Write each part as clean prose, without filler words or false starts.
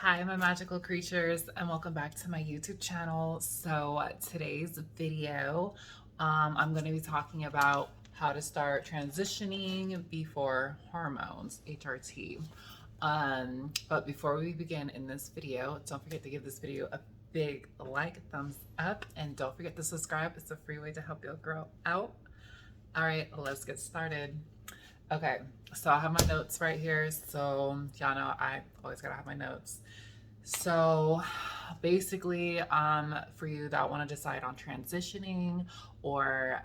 Hi, my magical creatures, and welcome back to my YouTube channel. So, today's video, I'm going to be talking about how to start transitioning before hormones, HRT. But before we begin in this video, don't forget to give this video a big like, thumbs up, and don't forget to subscribe. It's a free way to help your girl out. All right, let's get started. Okay, so I have my notes right here. So y'all know I always gotta have my notes. So basically, for you that want to decide on transitioning or,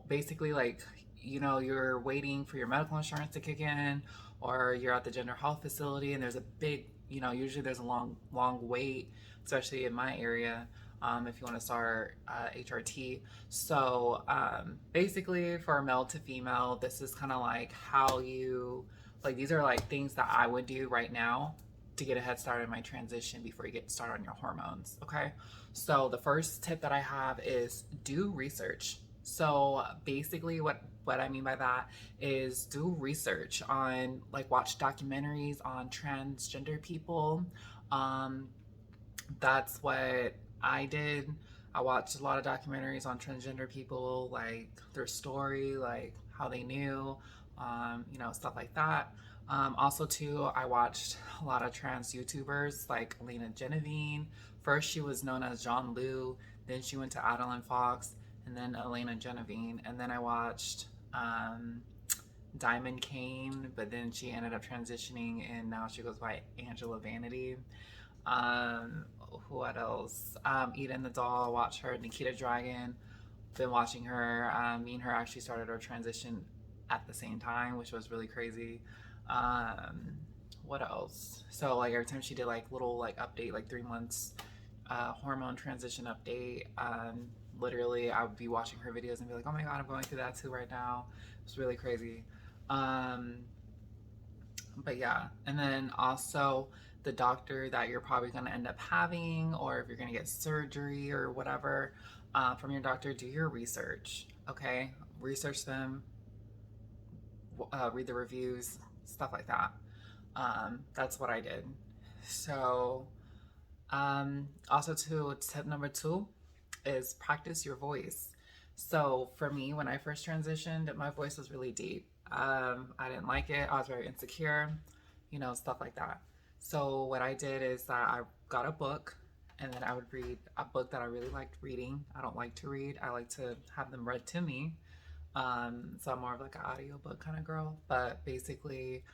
basically like, you're waiting for your medical insurance to kick in, or you're at the gender health facility and there's a big, usually there's a long wait, especially in my area. If you want to start HRT. So basically, for male to female, this is kind of like how you, like, these are like things that I would do right now to get a head start in my transition before you get started on your hormones. Okay. So the first tip that I have is do research. So basically what I mean by that is do research on, like, watch documentaries on transgender people. Um, that's what I did. I watched a lot of documentaries on transgender people, like their story, like how they knew, stuff like that. Also, too, I watched a lot of trans YouTubers like Elena Genevieve. First, she was known as John Liu, then she went to Adeline Fox, and then Elena Genevieve. And then I watched Diamond Kane, but then she ended up transitioning and now she goes by Angela Vanity. Um, what else? Eden the Doll, watch her. Nikita Dragon, been watching her. Me and her actually started our transition at the same time, which was really crazy. Um, what else? So like every time she did like little like update, like 3 months hormone transition update. Literally, I would be watching her videos and be like, "Oh my god, I'm going through that too right now." It's really crazy. Um, but yeah, and then also the doctor that you're probably going to end up having, or if you're going to get surgery or whatever from your doctor, do your research. Okay, research them, read the reviews, stuff like that. That's what I did. So, also, too, tip number two is practice your voice. So for me, when I first transitioned, my voice was really deep. I didn't like it. I was very insecure, stuff like that. So what I did is that I got a book, and then I would read a book that I really liked reading. I don't like to read. I like to have them read to me. So I'm more of like an audiobook kind of girl. But basically,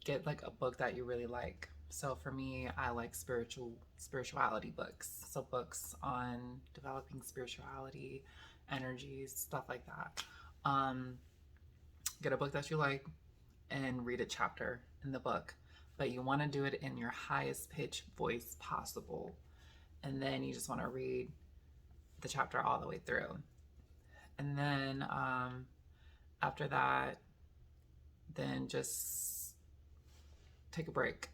get like a book that you really like. So for me, I like spirituality books. So books on developing spirituality, energies, stuff like that. Um, get a book that you like and read a chapter in the book. But you want to do it in your highest pitch voice possible. And then you just want to read the chapter all the way through. And then after that, then just take a break.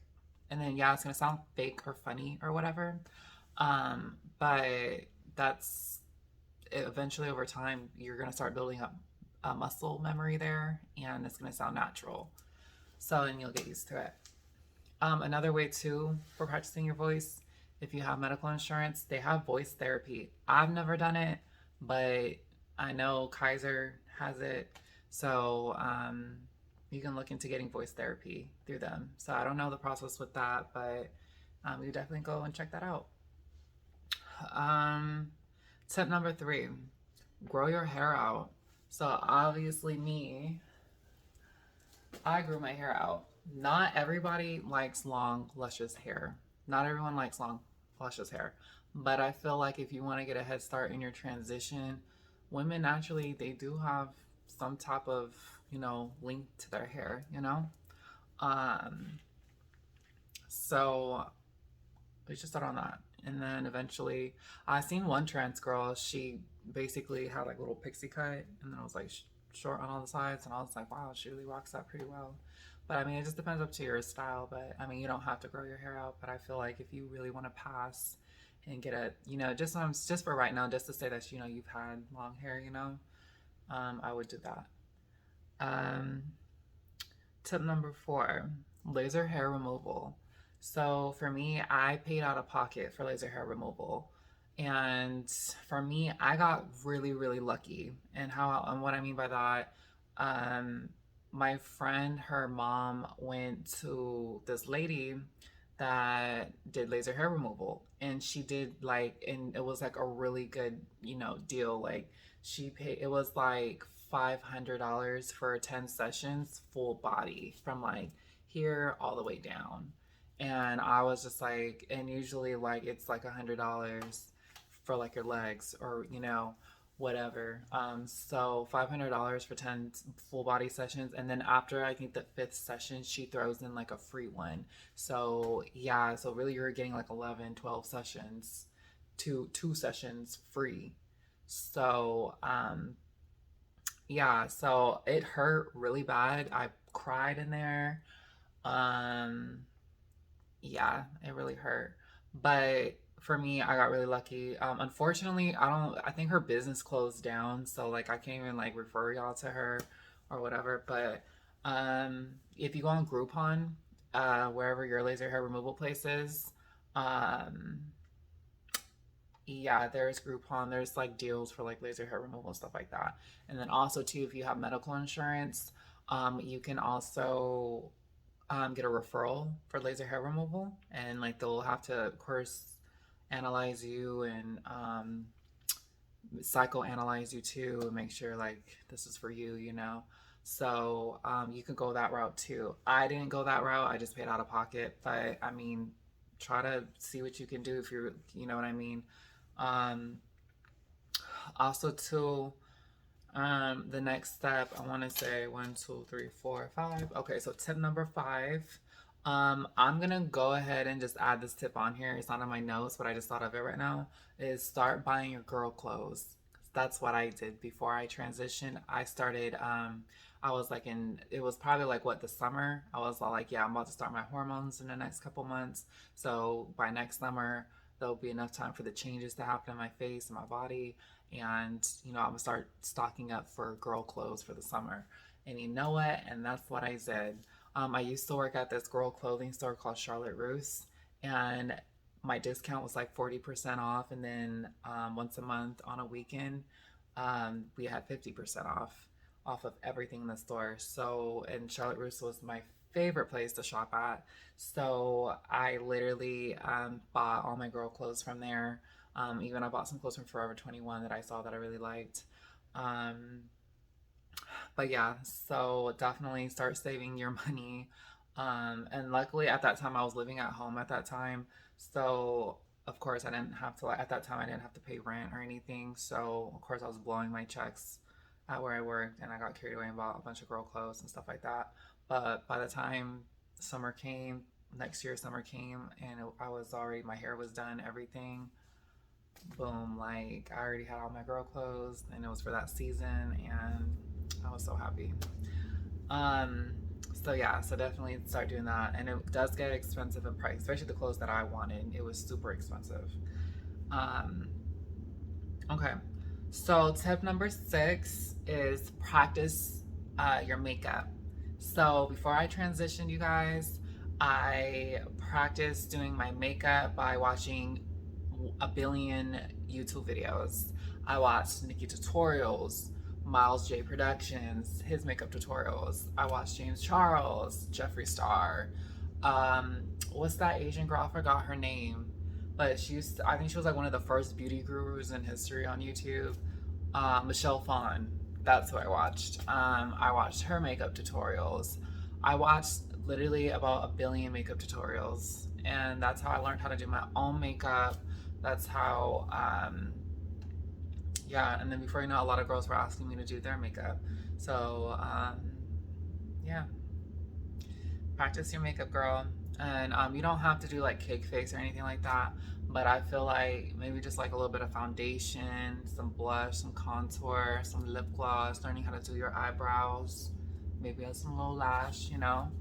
And then, yeah, it's going to sound fake or funny or whatever. But that's eventually over time, you're going to start building up a muscle memory there, and it's going to sound natural. So, and you'll get used to it. Another way, too, for practicing your voice, if you have medical insurance, they have voice therapy. I've never done it, but I know Kaiser has it. So, you can look into getting voice therapy through them. So I don't know the process with that, but you definitely go and check that out. Um, tip number three, grow your hair out. So obviously me, I grew my hair out. Not everybody likes long, luscious hair. Not everyone likes long, luscious hair. But I feel like if you want to get a head start in your transition, women naturally, they do have some type of, link to their hair. Um, so we should start on that. And then eventually, I seen one trans girl. She basically had like a little pixie cut, and then I was like short on all the sides, and I was like, wow, she really rocks that pretty well. But I mean, it just depends up to your style. But I mean, you don't have to grow your hair out. But I feel like if you really want to pass and get a, just for right now, just to say that you've had long hair, I would do that. Um, Tip number four. Laser hair removal. So for me, I paid out of pocket for laser hair removal. And for me, I got really, really lucky. And what I mean by that, um, my friend, her mom went to this lady that did laser hair removal. And she did like, and it was like a really good, deal. Like she paid, it was like $500 for 10 sessions, full body from like here all the way down. And I was just like, and usually like it's like $100 for like your legs or whatever. So $500 for 10 full body sessions, and then after I think the fifth session, she throws in like a free one. So yeah, so really you're getting like 11, 12 sessions, two sessions free. So yeah, so it hurt really bad. I cried in there. Um, yeah, it really hurt. But for me, I got really lucky. Unfortunately, I think her business closed down, so like I can't even like refer y'all to her or whatever. But if you go on Groupon, wherever your laser hair removal place is, um, yeah, there's Groupon. There's like deals for like laser hair removal and stuff like that. And then also too, if you have medical insurance, you can also get a referral for laser hair removal, and like they'll have to, of course, analyze you and psychoanalyze you too, and make sure like this is for you. So you can go that route too. I didn't go that route. I just paid out of pocket, but I mean, try to see what you can do if you know what I mean. Um, Also, too, the next step, I want to say one, two, three, four, five. Okay, so tip number five. I'm gonna go ahead and just add this tip on here. It's not on my notes, but I just thought of it right now. Is start buying your girl clothes. That's what I did before I transitioned. I started. I was like it was probably like what, the summer. I was all like, yeah, I'm about to start my hormones in the next couple months. So by next summer, there'll be enough time for the changes to happen in my face and my body, and I'm gonna start stocking up for girl clothes for the summer. And you know what? And that's what I did. I used to work at this girl clothing store called Charlotte Russe, and my discount was like 40% off. And then once a month on a weekend, we had 50% off of everything in the store. So, and Charlotte Russe was my favorite place to shop at. So I literally bought all my girl clothes from there. Even I bought some clothes from Forever 21 that I saw that I really liked. Um, but yeah, so definitely start saving your money. And luckily at that time I was living at home at that time. So of course I didn't have to, at that time I didn't have to pay rent or anything. So of course I was blowing my checks at where I worked, and I got carried away and bought a bunch of girl clothes and stuff like that. But by the time summer came, next year summer came, and I was already, my hair was done, everything. Boom, like I already had all my girl clothes and it was for that season, and I was so happy. Um, so yeah, so definitely start doing that. And it does get expensive in price, especially the clothes that I wanted. It was super expensive. Um, okay. So tip number six is practice your makeup. So before I transitioned, you guys, I practiced doing my makeup by watching a billion YouTube videos. I watched Nikki tutorials, Miles J Productions, his makeup tutorials. I watched James Charles, Jeffree Star. What's that Asian girl? I forgot her name, but I think she was like one of the first beauty gurus in history on YouTube. Michelle Phan. That's who I watched. I watched her makeup tutorials. I watched literally about a billion makeup tutorials, and that's how I learned how to do my own makeup. That's how, yeah. And then before you know, a lot of girls were asking me to do their makeup. So, yeah, practice your makeup, girl. And you don't have to do like cake face or anything like that. But I feel like maybe just like a little bit of foundation, some blush, some contour, some lip gloss, learning how to do your eyebrows, maybe some low lash, you want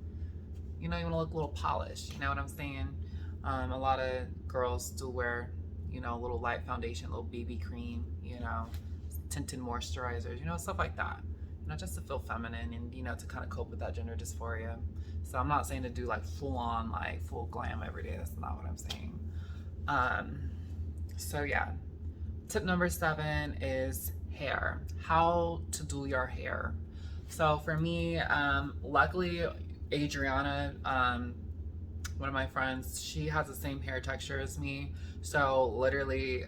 to look a little polished. You know what I'm saying? A lot of girls do wear, a little light foundation, a little BB cream, tinted moisturizers, stuff like that. just to feel feminine and, you know, to kind of cope with that gender dysphoria. So I'm not saying to do like full on, like full glam every day. That's not what I'm saying. So yeah. Tip number 7 is hair. How to do your hair. So for me, luckily, Adriana, one of my friends, she has the same hair texture as me. So literally,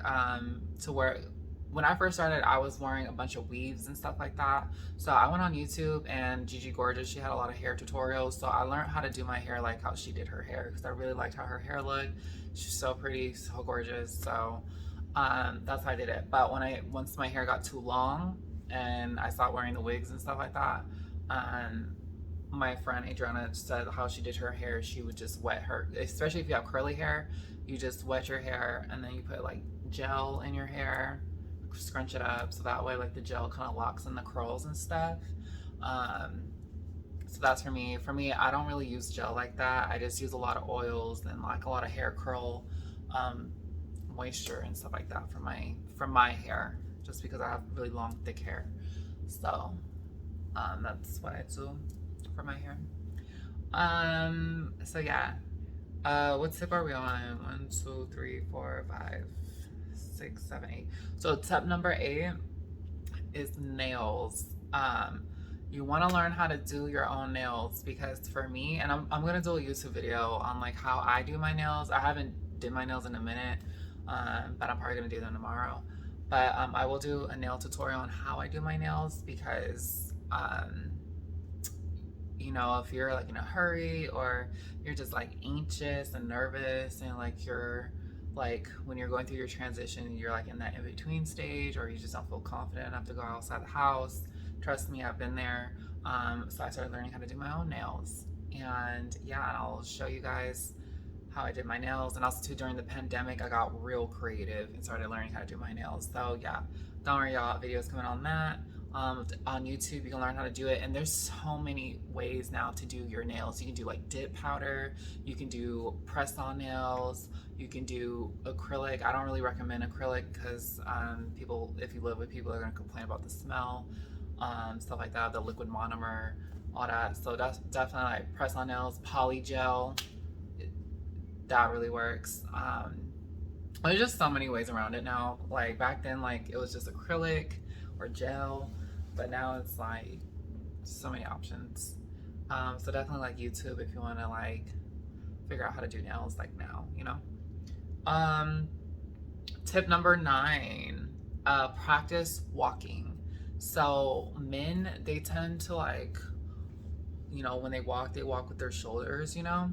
to where when I first started, I was wearing a bunch of weaves and stuff like that. So I went on YouTube, and Gigi Gorgeous, she had a lot of hair tutorials. So I learned how to do my hair like how she did her hair, because I really liked how her hair looked. She's so pretty, so gorgeous. So that's how I did it. But once my hair got too long and I stopped wearing the wigs and stuff like that, my friend Adriana said how she did her hair. She would just wet her, especially if you have curly hair, you just wet your hair and then you put like gel in your hair, scrunch it up, so that way like the gel kind of locks in the curls and stuff. So that's for me. For me, I don't really use gel like that. I just use a lot of oils and like a lot of hair curl moisture and stuff like that for my hair, just because I have really long, thick hair. So that's what I do for my hair. So yeah. What tip are we on? 1, 2, 3, 4, 5, 6, 7, 8. So tip number 8 is nails. You want to learn how to do your own nails, because for me, and I'm gonna do a YouTube video on like how I do my nails. I haven't did my nails in a minute, but I'm probably gonna do them tomorrow. But I will do a nail tutorial on how I do my nails, because you know, if you're like in a hurry, or you're just like anxious and nervous, and like you're like when you're going through your transition, you're like in that in between stage, or you just don't feel confident enough to go outside the house. Trust me, I've been there. So I started learning how to do my own nails, and yeah, and I'll show you guys how I did my nails. And also too, during the pandemic, I got real creative and started learning how to do my nails. So yeah, don't worry, y'all, videos coming on that. On YouTube, you can learn how to do it, and there's so many ways now to do your nails. You can do like dip powder, you can do press-on nails, you can do acrylic. I don't really recommend acrylic because people, if you live with people, are going to complain about the smell, stuff like that, the liquid monomer, all that. So that's definitely like press-on nails, poly gel, that really works. There's just so many ways around it now. Like back then, like it was just acrylic or gel, but now it's like so many options. So definitely like YouTube if you want to like figure out how to do nails like now, you know. Tip number 9, practice walking. So men, they tend to like, you know, when they walk with their shoulders, you know.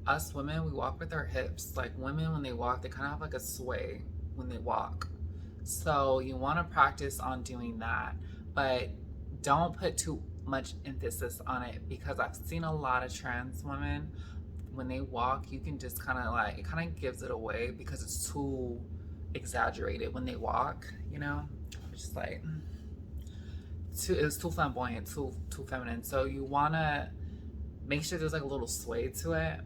Us women, we walk with our hips. Like women, when they walk, they kind of have like a sway when they walk. So you want to practice on doing that, but don't put too much emphasis on it, because I've seen a lot of trans women, when they walk, you can just kind of like, it kind of gives it away because it's too exaggerated when they walk, you know. It's just like it's too flamboyant, too feminine. So you want to make sure there's like a little sway to it,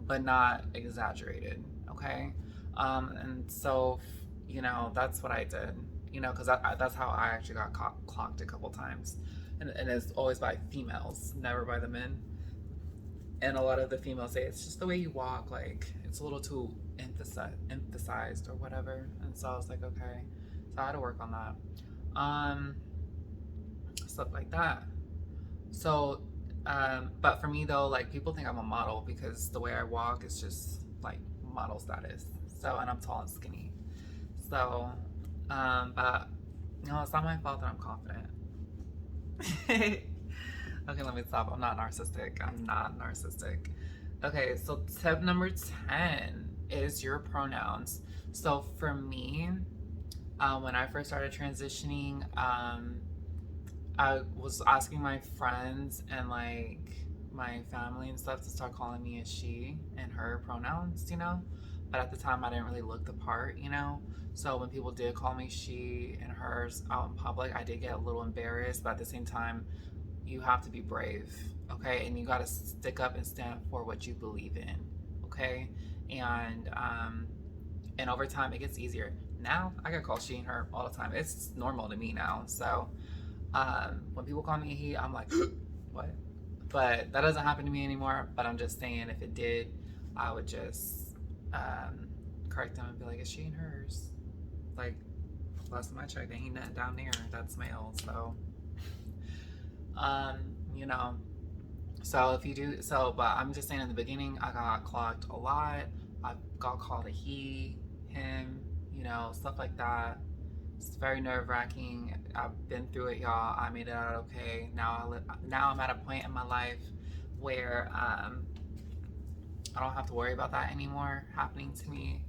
but not exaggerated, okay? And so, you know, that's what I did, you know, because that's how I actually got clocked a couple times. And it's always by females, never by the men. And a lot of the females say it's just the way you walk, like it's a little too emphasized or whatever. And so I was like, okay. So I had to work on that. Stuff like that. So, but for me though, like people think I'm a model because the way I walk is just like model status. So, and I'm tall and skinny. So, but no, it's not my fault that I'm confident. Okay, let me stop. I'm not narcissistic. I'm not narcissistic. Okay, so tip number 10 is your pronouns. So for me, when I first started transitioning, I was asking my friends and like my family and stuff to start calling me a she and her pronouns, you know? But at the time I didn't really look the part, you know? So when people did call me she and hers out in public, I did get a little embarrassed, but at the same time, you have to be brave, okay? And you gotta stick up and stand for what you believe in, okay? And over time it gets easier. Now I get called she and her all the time. It's normal to me now. So When people call me a he, I'm like, what? But that doesn't happen to me anymore. But I'm just saying, if it did, I would just correct them and be like, it's she and hers. Like, last time I checked, ain't nothing down there. That's male. So, you know. So if you do, but I'm just saying in the beginning, I got clocked a lot. I got called a he, him, stuff like that. It's very nerve wracking. I've been through it, y'all. I made it out okay. Now I'm at a point in my life where I don't have to worry about that anymore happening to me.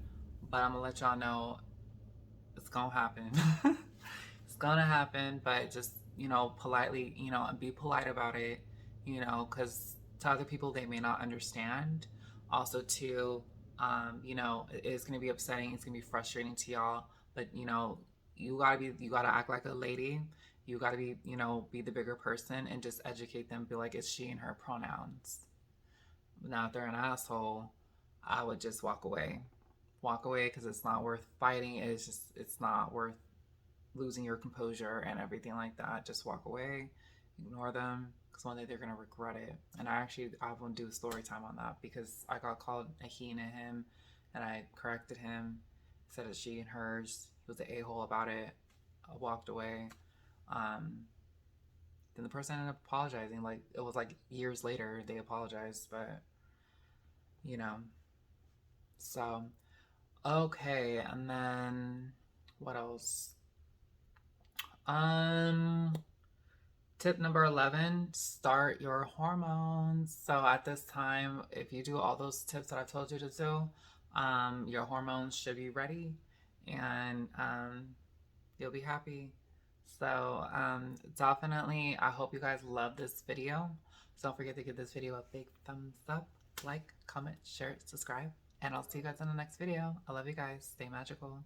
But I'm gonna let y'all know it's gonna happen. It's gonna happen, but just politely, and be polite about it, because to other people they may not understand. Also, too, it's gonna be upsetting. It's gonna be frustrating to y'all, but you gotta act like a lady. You gotta be, be the bigger person and just educate them. Be like, it's she and her pronouns. Now, if they're an asshole, I would just walk away. Walk away because it's not worth fighting. It's not worth losing your composure and everything like that. Just walk away, ignore them, because one day they're gonna regret it. And I want to do a story time on that because I got called a he and a him, and I corrected him, said it's she and hers. He was an a-hole about it. I walked away. Um, then the person ended up apologizing. Like it was like years later they apologized, but you know. So okay, and then what else? Um, Tip number 11, start your hormones. So at this time, if you do all those tips that I told you to do, your hormones should be ready and you'll be happy. So definitely, I hope you guys love this video. So don't forget to give this video a big thumbs up, like, comment, share, subscribe, and I'll see you guys in the next video. I love you guys. Stay magical.